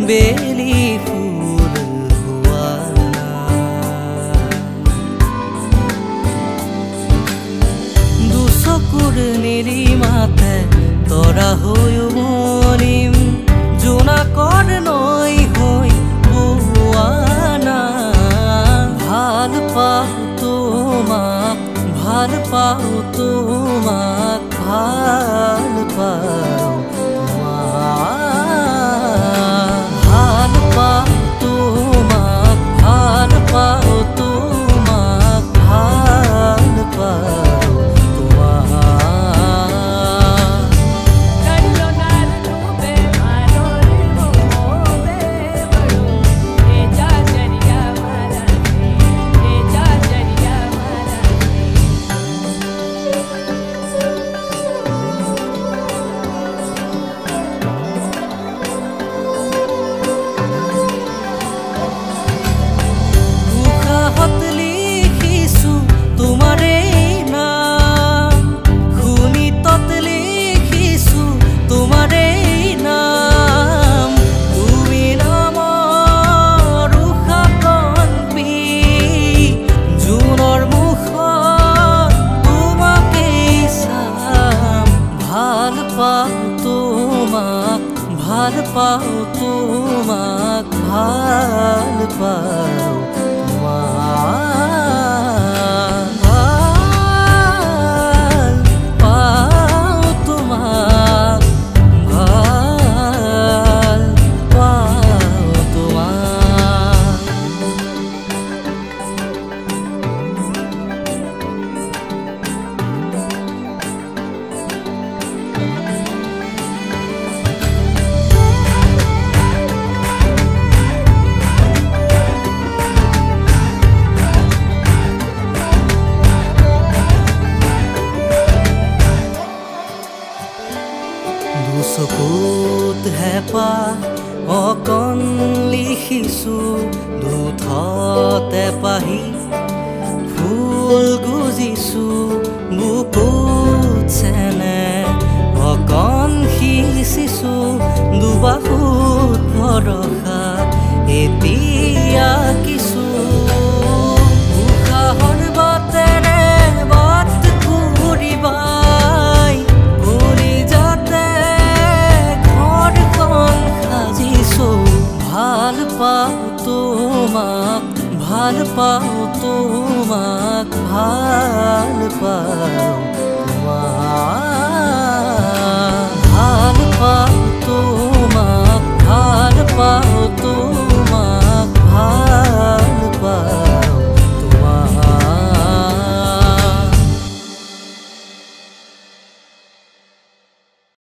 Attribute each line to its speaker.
Speaker 1: বেলি ফুল হোৱা দুচকুৰ নিৰিমাতে তৰা হৈ মৰিম জোনাকৰ নৈ হৈ বোৱানা ভাল পাওঁ তোমাক ভাল পাওঁ তোমাক ভাল পাওঁ ভাল পাওঁ তোমাক ভাল পাওঁ তোমাক ভাল পাওঁ ভাল পাওঁ তোমাক ভাল পাওঁ চকুত হেঁপাহ অকণ লিখিছোঁ দুঠতে পাহি ফুল গুজিছোঁ বুকুত চেনে অকণ সিঁচিছোঁ দুবাহুত ভৰসা এতিয়া কিছু উশাহৰ বাটেৰে বাট ঘূৰিবাই ভাল পাওঁ তোমাক ভাল পাওঁ তোমাক ভাল পাওঁ